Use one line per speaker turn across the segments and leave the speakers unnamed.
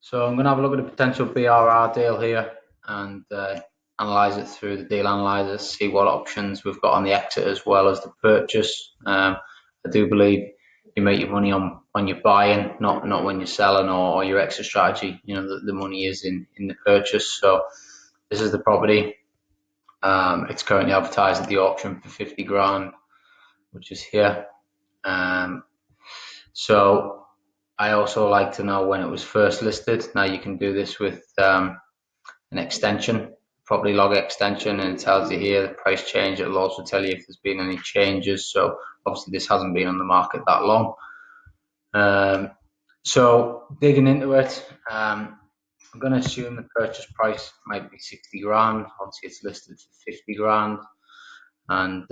So I'm going to have a look at the potential BRR deal here and analyse it through the deal analyzer, see what options we've got on the exit as well as the purchase. I do believe you make your money on when you're buying, not when you're selling or your exit strategy. You know, the money is in the purchase. So this is the property. It's currently advertised at the auction for 50 grand, which is here. So I also like to know when it was first listed. Now you can do this with an extension, property log extension, and it tells you here the price change. It'll also tell you if there's been any changes. So obviously this hasn't been on the market that long. So digging into it, I'm going to assume the purchase price might be 60 grand. Obviously it's listed for 50 grand. And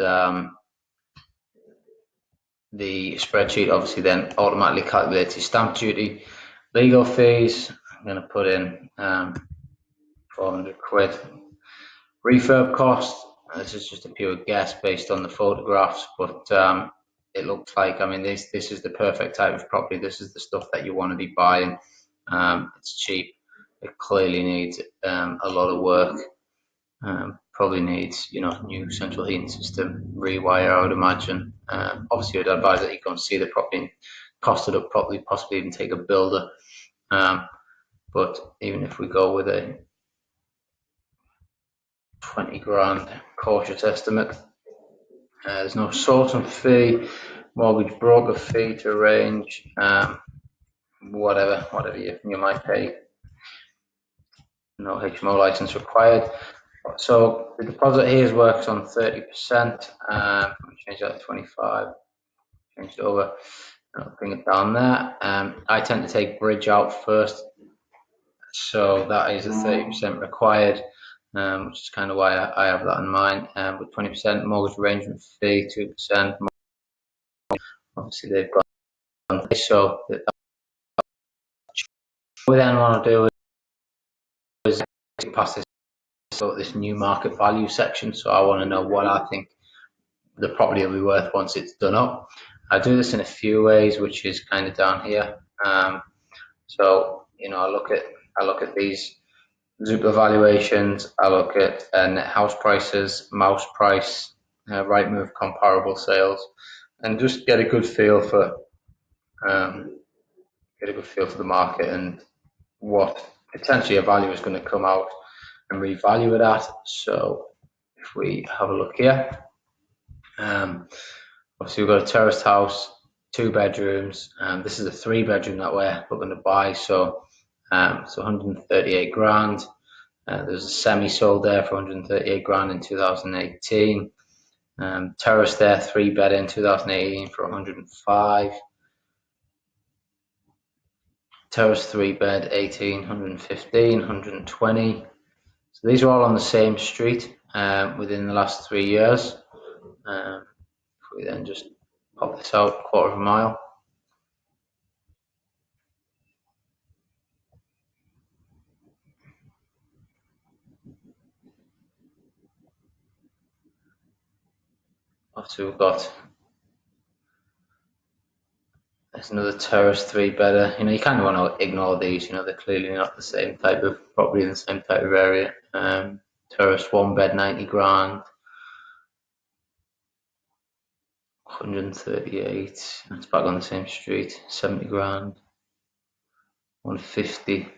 the spreadsheet obviously then automatically calculates your stamp duty, legal fees. I'm going to put in 400 quid. Refurb cost, this is just a pure guess based on the photographs, but it looks like, I mean, this is the perfect type of property. This is the stuff that you want to be buying. It's cheap. It clearly needs a lot of work. Probably needs, you know, new central heating system, rewire, I would imagine. Obviously, I'd advise that you go and see the property and cost it up properly, possibly even take a builder. But even if we go with a 20 grand cautious estimate, there's no sorting fee, mortgage broker fee to arrange, whatever you might pay. No HMO license required. So the deposit here works on 30%. Change that to 25. Change it over. I'll bring it down there. I tend to take bridge out first, so that is a 30% required, which is kind of why I have that in mind. With 20% mortgage arrangement fee, 2%. Obviously, they've got so. What we then want to do is pass this new market value section. So I want to know what I think the property will be worth once it's done up. I do this in a few ways, which is kind of down here. So you know, I look at these Zoopla valuations. I look at net house prices, mouse price, Rightmove comparable sales, and just get a good feel for the market and what potentially a value is going to come out and revalue it at. So if we have a look here, obviously we've got a terraced house, 2 bedrooms. This is a 3-bedroom that we're looking to buy. So it's 138 grand. There's a semi sold there for 138 grand in 2018. Terrace there, 3-bed in 2018 for 105. Terrace 3-bed 18, 115, 120. So these are all on the same street within the last 3 years. If we then just pop this out 1/4 mile. Obviously we've got, there's another terrace 3-bedder. You know, you kind of want to ignore these. You know, they're clearly not the same type of property in the same type of area. Terrace 1-bed 90 grand. 138. It's back on the same street. 70 grand. 150.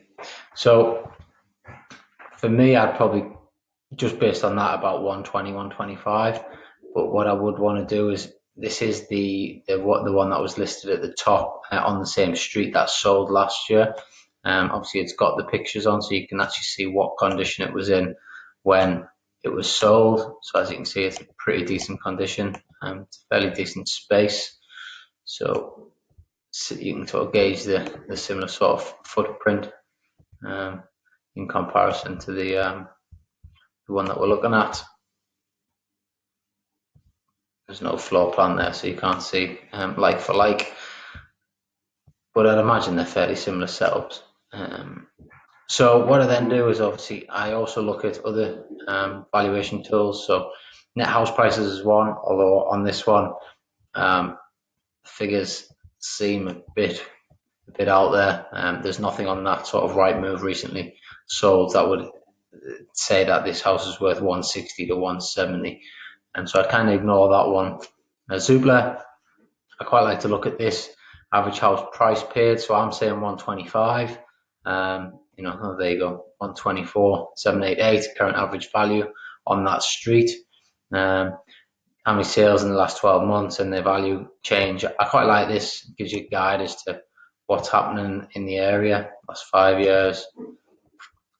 So for me, I'd probably, just based on that, about 120, 125. But what I would want to do is, this is the one that was listed at the top on the same street that sold last year. Obviously it's got the pictures on, so you can actually see what condition it was in when it was sold. So as you can see, it's a pretty decent condition. It's a fairly decent space. So you can sort of gauge the similar sort of footprint in comparison to the one that we're looking at. There's no floor plan there, so you can't see like for like, but I'd imagine they're fairly similar setups. So what I then do is, obviously I also look at other valuation tools. So net house prices is one, although on this one figures seem a bit a bit out there. There's nothing on that sort of right move recently sold that would say that this house is worth 160 to 170, and so I'd kind of ignore that one. Zoopla, I quite like to look at this average house price paid, so I'm saying 125. There you go, 124, 788 current average value on that street. How many sales in the last 12 months and the value change. I quite like this. It gives you a guide as to what's happening in the area. Last 5 years,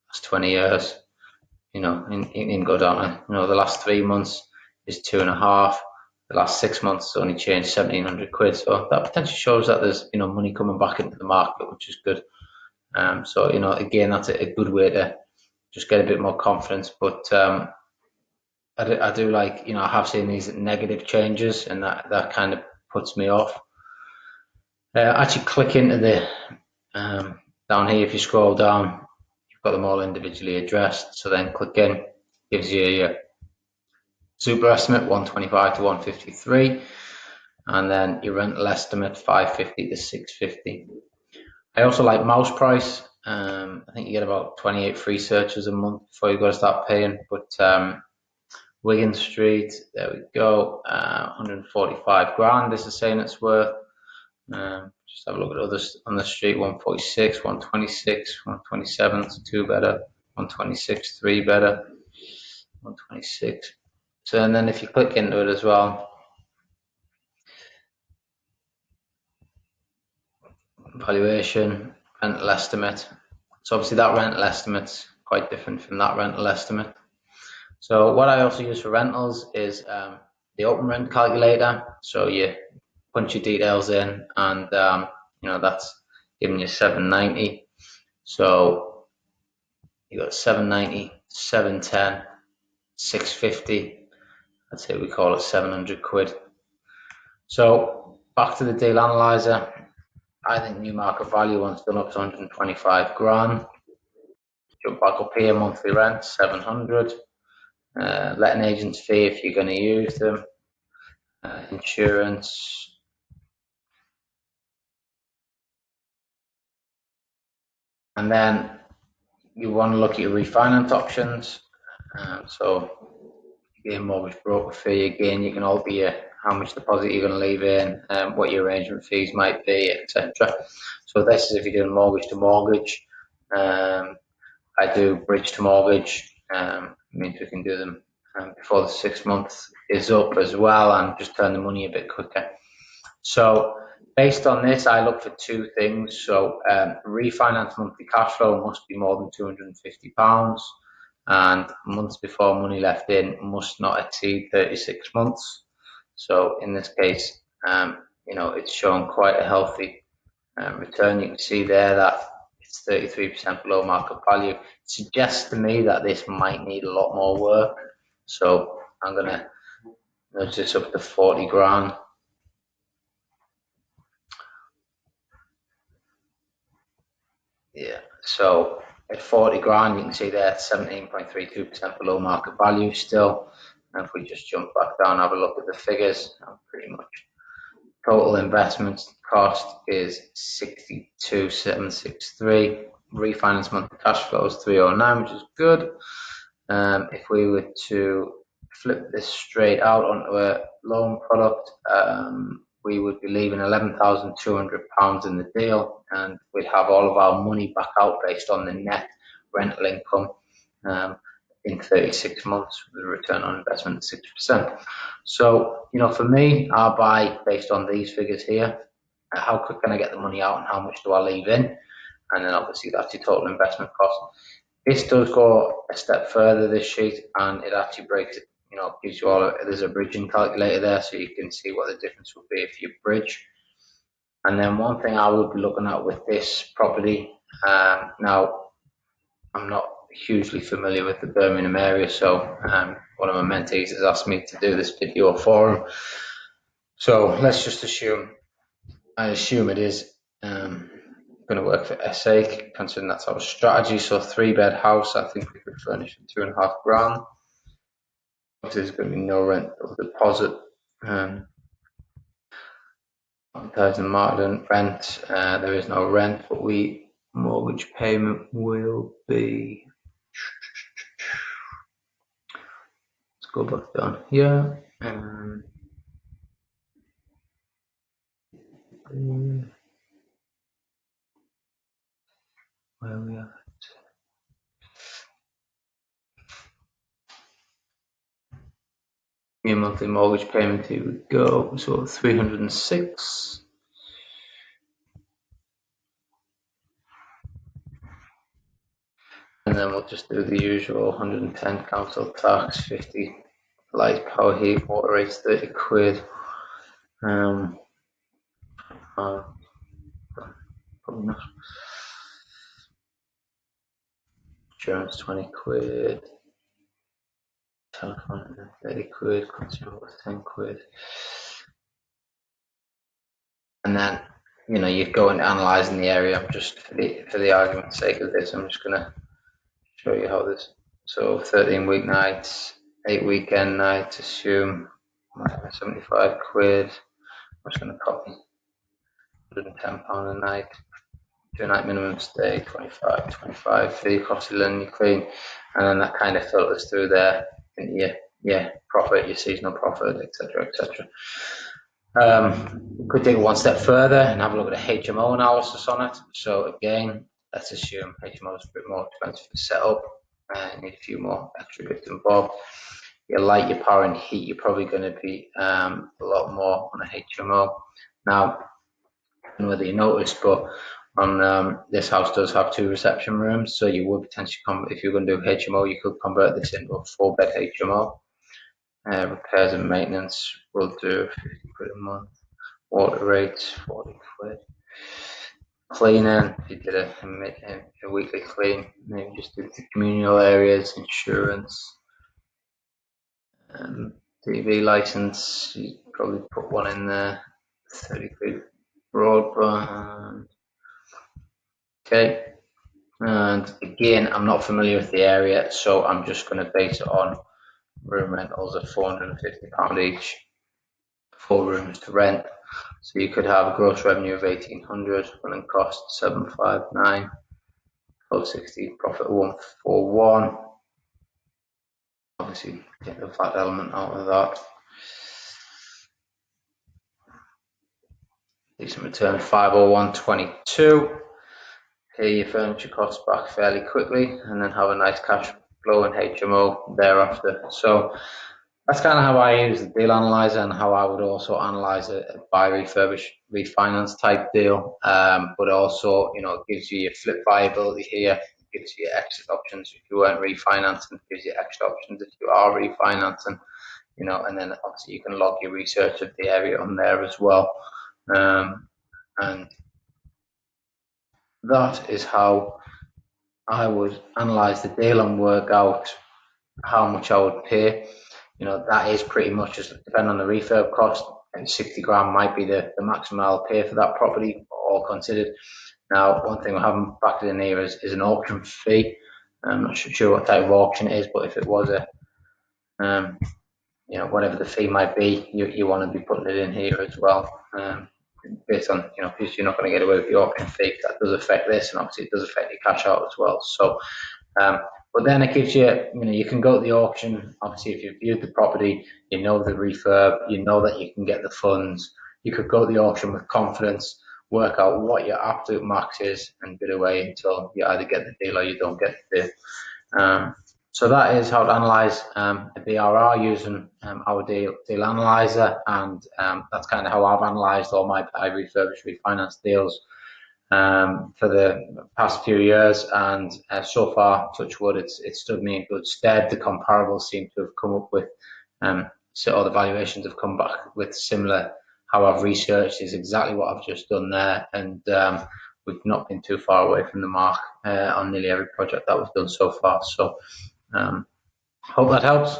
last 20 years. In go down. The last 3 months is 2.5. The last 6 months has only changed 1,700 quid. So that potentially shows that there's money coming back into the market, which is good. So again, that's a good way to just get a bit more confidence. But I do like, I have seen these negative changes, and that kind of puts me off. Actually, click into the down here. If you scroll down, you've got them all individually addressed. So then click in, gives you your super estimate 125 to 153, and then your rental estimate 550 to 650. I also like mouse price. I think you get about 28 free searches a month before you got to start paying. But Wigan Street, there we go, 145 grand. This is saying it's worth. Just have a look at others on the street. 146, 126, 127, 2 better. 126, 3 better. 126. So, and then if you click into it as well, valuation, rental estimate. So obviously that rental estimate's quite different from that rental estimate. So what I also use for rentals is the open rent calculator. So you punch your details in, and that's giving you 790. So you got 790, 710, 650. I'd say we call it 700 quid. So back to the deal analyzer. I think new market value once done up to 125 grand. Jump back up here, monthly rent 700. Letting agents fee if you're going to use them. Insurance. And then you want to look at your refinance options. So again, mortgage broker fee. Again, you can alter how much deposit you're going to leave in, what your arrangement fees might be, etc. So this is if you're doing mortgage to mortgage. I do bridge to mortgage. Means we can do them before the 6 months is up as well, and just turn the money a bit quicker. So based on this, I look for two things. So refinance monthly cash flow must be more than £250, and months before money left in must not exceed 36 months. So in this case, it's shown quite a healthy return. You can see there that it's 33% below market value. It suggests to me that this might need a lot more work. So I'm going to nudge this up to 40 grand. Yeah, so at 40 grand, you can see there 17.32% below market value still. And if we just jump back down, have a look at the figures, pretty much total investment cost is 62,763. Refinance monthly cash flow is 309, which is good. If we were to flip this straight out onto a loan product, we would be leaving £11,200 in the deal, and we'd have all of our money back out based on the net rental income in 36 months with a return on investment of 6%. So, for me, I buy based on these figures here. How quick can I get the money out, and how much do I leave in? And then obviously that's your total investment cost. This does go a step further, this sheet, and it actually breaks it, gives you all, there's a bridging calculator there, so you can see what the difference would be if you bridge. And then one thing I would be looking at with this property, now I'm not hugely familiar with the Birmingham area, so one of my mentees has asked me to do this video for him. So let's just assume it is going to work for SA, considering that's our strategy. So 3-bed house, I think we could furnish for 2.5 grand. There's going to be no rent or deposit. advertising, marketing, rent. There is no rent, but mortgage payment will be. Let's go back down here. Where we are. Your monthly mortgage payment, here we go. So 306. And then we'll just do the usual 110 council tax, 50 light, power, heat, water rates, 30 quid. Probably not. Insurance, 20 quid. Telephone, 30 quid. Consumables, 10 quid. And then, you go and analyse in the area. I'm just, for the argument's sake of this, I'm just going to show you how this. So 13 weeknights, 8 weekend nights, assume 75 quid. I'm just going to copy £110 a night. 2-night minimum stay, 25 for your cost of living, you clean, and then that kind of filters through there into your profit, your seasonal profit, etc., etc. Could take it one step further and have a look at a HMO analysis on it. So again, let's assume HMO is a bit more expensive to set up, and need a few more extra bits involved. Your light, your power and heat, you're probably going to be a lot more on a HMO. Now, I don't know whether you noticed, but on this house does have 2 reception rooms, so you would potentially if you're going to do HMO, you could convert this into a 4-bed HMO. Repairs and maintenance will do 50 quid a month. Water rates, 40 quid. Cleaning, if you did a weekly clean, maybe just do the communal areas, insurance, TV license, you probably put one in there, 30 quid. Broadband. Okay, and again, I'm not familiar with the area, so I'm just going to base it on room rentals of £450 each, 4 rooms to rent. So you could have a gross revenue of 1,800, running cost 759, 1260, profit 141. Obviously, get the VAT element out of that. Decent return 501.22. Pay your furniture costs back fairly quickly, and then have a nice cash flow in HMO thereafter. So that's kind of how I use the deal analyzer, and how I would also analyze a buy, refurbish, refinance type deal. But also, it gives you your flip viability here. It gives you exit options if you weren't refinancing. It gives you extra options if you are refinancing. And then obviously you can log your research of the area on there as well. And that is how I would analyze the deal and work out how much I would pay. That is pretty much just depending on the refurb cost, and 60 grand might be the maximum I'll pay for that property, all considered. Now, one thing we haven't factored in here is an auction fee. I'm not sure what type of auction it is, but if it was whatever the fee might be, you want to be putting it in here as well. Based on, because you're not going to get away with the auction fee, that does affect this, and obviously it does affect your cash out as well. So, but then it gives you, you can go to the auction. Obviously, if you've viewed the property, the refurb, that you can get the funds. You could go to the auction with confidence, work out what your absolute max is, and bid away until you either get the deal or you don't get the deal. So that is how to analyze a BRR using our deal analyzer, and that's kind of how I've analyzed all my refurbish, refinance deals for the past few years, and so far, touch wood, it's stood me in good stead. The comparables seem to have come up with, so all the valuations have come back with similar. How I've researched is exactly what I've just done there, and we've not been too far away from the mark on nearly every project that we've done so far. So hope that helps.